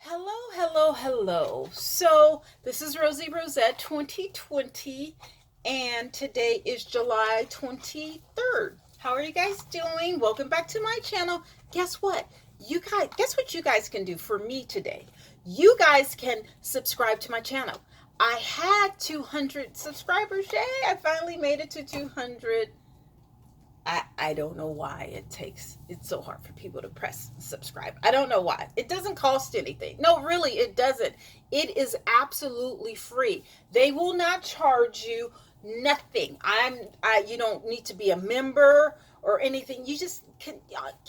Hello, hello, hello. So, this is Rosie Rosette 2020, and today is July 23rd. How are you guys doing? Welcome back to my channel. Guess what? Guess what you guys can do for me today? You guys can subscribe to my channel. I had 200 subscribers. Yay, I finally made it to 200. I don't know why it's so hard for people to press subscribe. I don't know why. It doesn't cost anything. No, really, it doesn't. It is absolutely free. They will not charge you nothing. You don't need to be a member or anything. You just can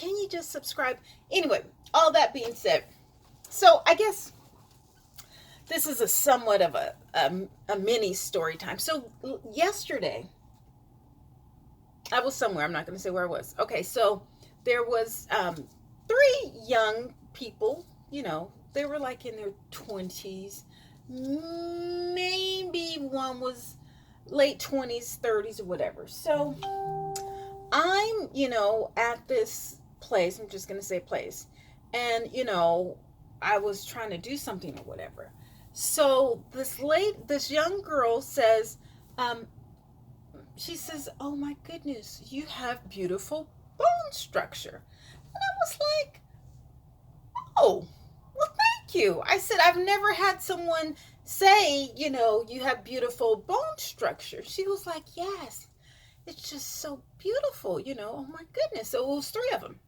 you just subscribe? Anyway, all that being said, so I guess this is a somewhat of a mini story time. So yesterday I was somewhere. I'm not going to say where I was. Okay, so there was three young people. They were like in their 20s. Maybe one was late 20s, 30s, or whatever. So I'm, at this place. I'm just going to say place. And, I was trying to do something or whatever. So this young girl says, she says, "Oh my goodness, you have beautiful bone structure." And I was like, "Oh, well, thank you." I said, "I've never had someone say, you have beautiful bone structure." She was like, "Yes, it's just so beautiful, oh my goodness." So it was three of them.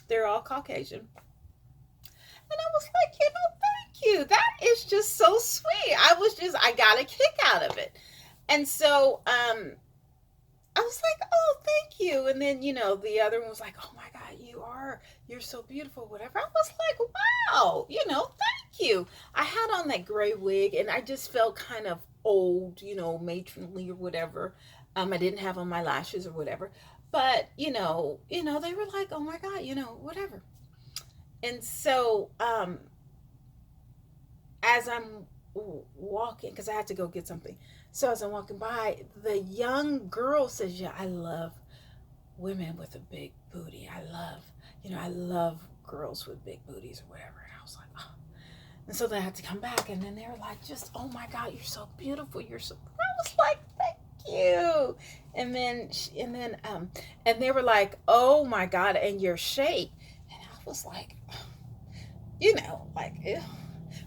They're all Caucasian. And I was like, thank you. That is just so sweet. I got a kick out of it. And so, I was like, "Oh, thank you." And then, the other one was like, "Oh my God, you're so beautiful," whatever. I was like, "Wow, thank you." I had on that gray wig and I just felt kind of old, matronly or whatever. I didn't have on my lashes or whatever. But, they were like, "Oh my God, whatever." And so, as I'm walking, because I had to go get something. So as I'm walking by, the young girl says, "Yeah, I love women with a big booty. I love girls with big booties or whatever." And I was like, "Oh." And so then I had to come back, and then they were like, "Just, oh my God, you're so beautiful. You're so." I was like, "Thank you." And they were like, "Oh my God, and your shape." And I was like, like, ew.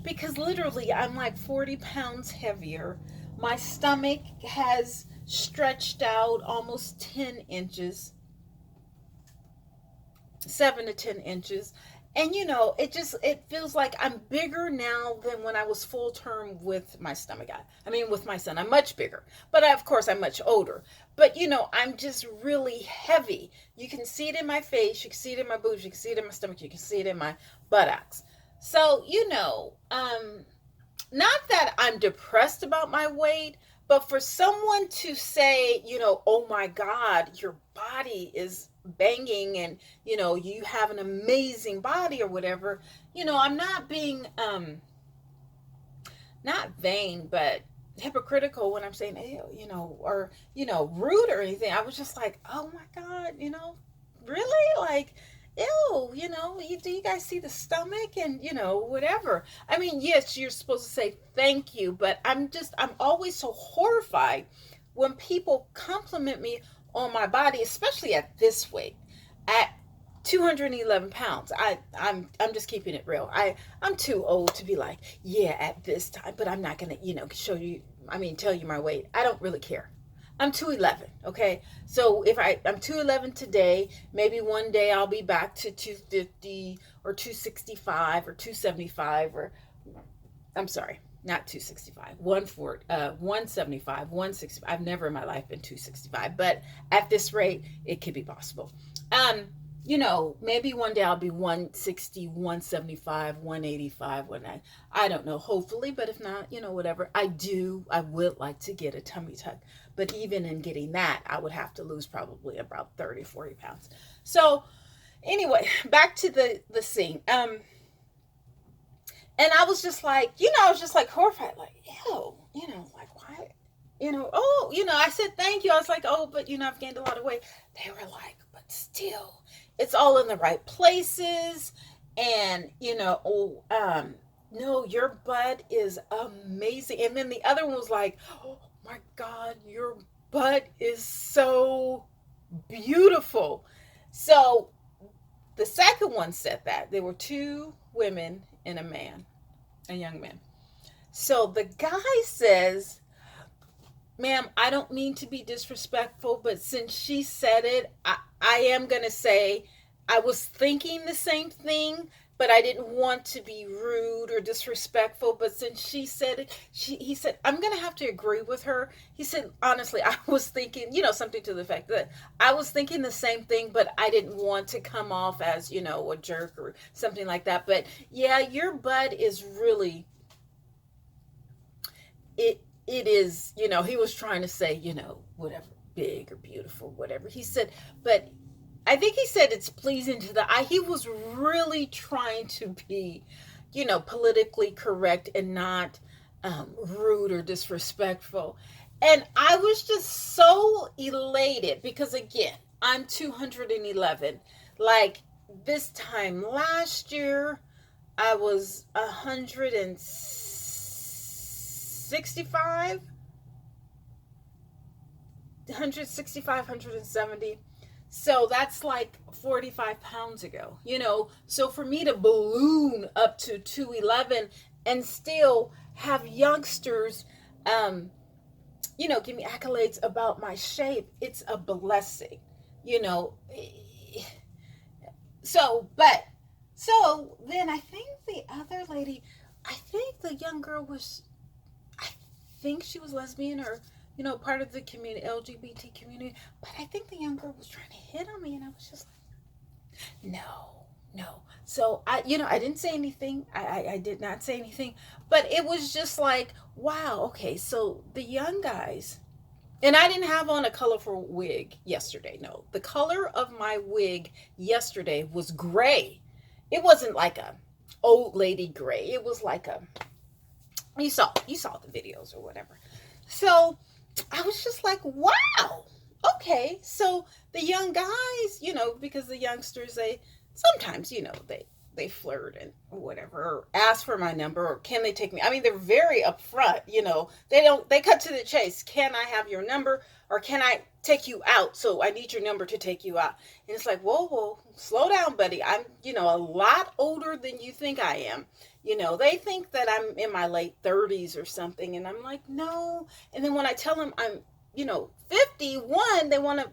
Because literally I'm like 40 pounds heavier. My stomach has stretched out almost 10 inches, 7 to 10 inches. And it feels like I'm bigger now than when I was full term with my stomach. I mean, with my son, I'm much bigger. But of course, I'm much older. But I'm just really heavy. You can see it in my face. You can see it in my boobs. You can see it in my stomach. You can see it in my buttocks. So, not that I'm depressed about my weight, but for someone to say, "Oh my God, your body is banging and, you have an amazing body," or whatever, I'm not being, not vain, but hypocritical when I'm saying, "Ew," or, rude or anything. I was just like, "Oh my God, really?" Like, "Ew, do you guys see the stomach?" And, whatever. I mean, yes, you're supposed to say thank you, but I'm always so horrified when people compliment me on my body, especially at this weight, at 211 pounds. I'm just keeping it real. I'm too old to be like, "Yeah, at this time," but I'm not gonna, show you, I mean, tell you my weight. I don't really care. I'm 211, okay? So if I'm 211 today, maybe one day I'll be back to 250 or 265 or 275, or I'm sorry, not 265, 175, 165. I've never in my life been 265, but at this rate, it could be possible. Maybe one day I'll be 160, 175, 185, 190. I don't know, hopefully, but if not, whatever. I would like to get a tummy tuck. But even in getting that, I would have to lose probably about 30, 40 pounds. So, anyway, back to the scene. And I was just like, I was just like horrified, like, "Ew," like, "Why?" "Oh," I said, "Thank you." I was like, "Oh, but, I've gained a lot of weight." They were like, "But still, it's all in the right places." And, no, your butt is amazing. And then the other one was like, oh my God, your butt is so beautiful. So the second one said that. There were two women and a man, a young man. So the guy says, ma'am, I don't mean to be disrespectful, but since she said it, I am going to say I was thinking the same thing, but I didn't want to be rude or disrespectful. But since she said it, he said, I'm going to have to agree with her. He said, honestly, I was thinking, something to the fact that I was thinking the same thing, but I didn't want to come off as, a jerk or something like that. But yeah, your butt is really, it is, he was trying to say, whatever, big or beautiful, whatever. He said, but I think he said it's pleasing to the eye. He was really trying to be, politically correct and not rude or disrespectful. And I was just so elated because, again, I'm 211. Like this time last year, I was 165, 170. So that's like 45 pounds ago, So for me to balloon up to 211 and still have youngsters, give me accolades about my shape, it's a blessing, you know. So then I think the other lady, I think the young girl was, I think she was lesbian or, part of the community, LGBT community. But I think the young girl was trying to hit on me, and I was just like, no. So I didn't say anything. I did not say anything. But it was just like, wow, okay. So the young guys, and I didn't have on a colorful wig yesterday. No, the color of my wig yesterday was gray. It wasn't like a old lady gray. It was like a, you saw the videos or whatever. So I was just like, wow, okay. So the young guys, because the youngsters, they sometimes, they flirt and whatever, or ask for my number, or can they take me? I mean, they're very upfront, they cut to the chase. Can I have your number, or can I take you out? So I need your number to take you out. And it's like, whoa, slow down, buddy. I'm, a lot older than you think I am. They think that I'm in my late 30s or something. And I'm like, no. And then when I tell them I'm, 51, they want to,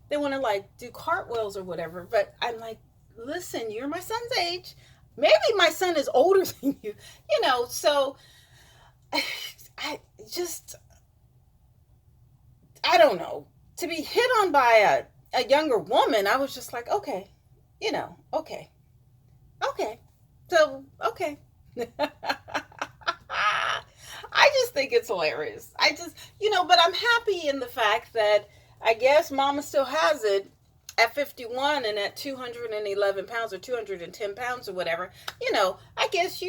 they want to like do cartwheels or whatever. But I'm like, listen, you're my son's age. Maybe my son is older than you, so I just, I don't know. To be hit on by a younger woman, I was just like, okay, okay. Okay. So, okay. I just think it's hilarious. But I'm happy in the fact that I guess mama still has it at 51 and at 211 pounds or 210 pounds or whatever. I guess,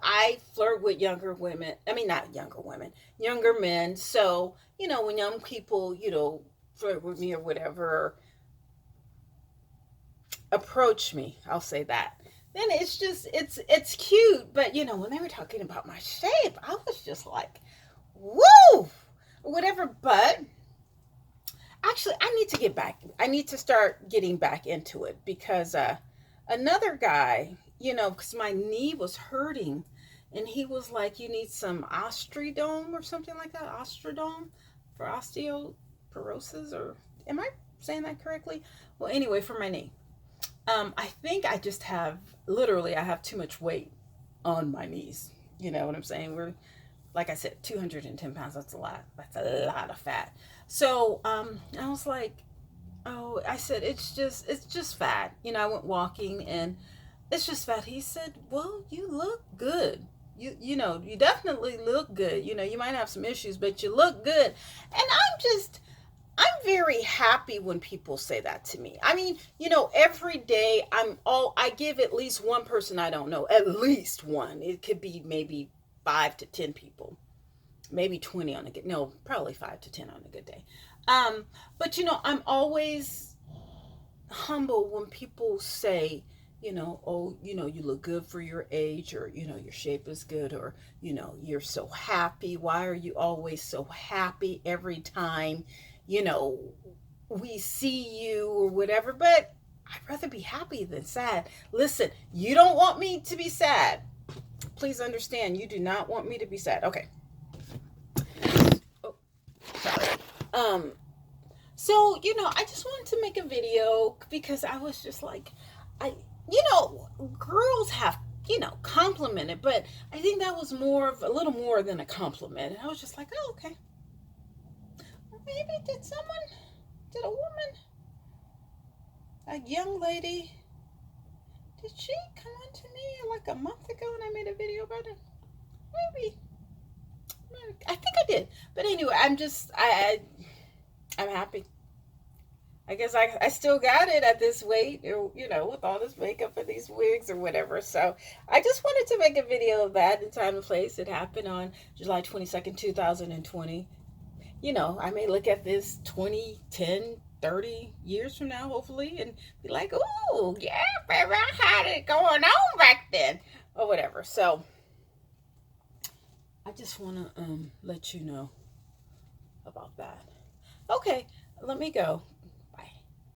I flirt with younger women. I mean, not younger women, younger men. So, when young people, flirt with me or whatever, approach me, I'll say that. Then it's just, it's cute. But, when they were talking about my shape, I was just like, woo, whatever. But actually, I need to get back. I need to start getting back into it because another guy, because my knee was hurting, and he was like, you need some ostradome or something like that, ostradome for osteoporosis, or am I saying that correctly? Well, anyway, for my knee. I think I just have, literally, I have too much weight on my knees. You know what I'm saying? We're, like I said, 210 pounds. That's a lot. That's a lot of fat. So, I was like, oh, I said, it's just fat. I went walking and it's just fat. He said, well, you look good. You definitely look good. You might have some issues, but you look good. And I'm very happy when people say that to me. I mean, every day I give at least one person I don't know, at least one. It could be maybe 5 to 10 people, maybe 20 on a good, no, probably 5 to 10 on a good day. But I'm always humble when people say, oh, you look good for your age, or, your shape is good, or, you're so happy. Why are you always so happy every time, you know, we see you or whatever? But I'd rather be happy than sad. Listen, you don't want me to be sad. Please understand, you do not want me to be sad. Okay. Oh, sorry. Um, so, I just wanted to make a video because I was just like, I, girls have, complimented, but I think that was a little more than a compliment. And I was just like, oh, okay. Maybe did a woman, a young lady, did she come on to me like a month ago and I made a video about it? Maybe. I think I did. But anyway, I'm happy. I guess I still got it at this weight, with all this makeup and these wigs or whatever. So I just wanted to make a video of that in time and place. It happened on July 22nd, 2020. I may look at this 20, 10, 30 years from now, hopefully, and be like, oh, yeah, baby, I had it going on back then, or whatever. So I just want to let you know about that. Okay, let me go.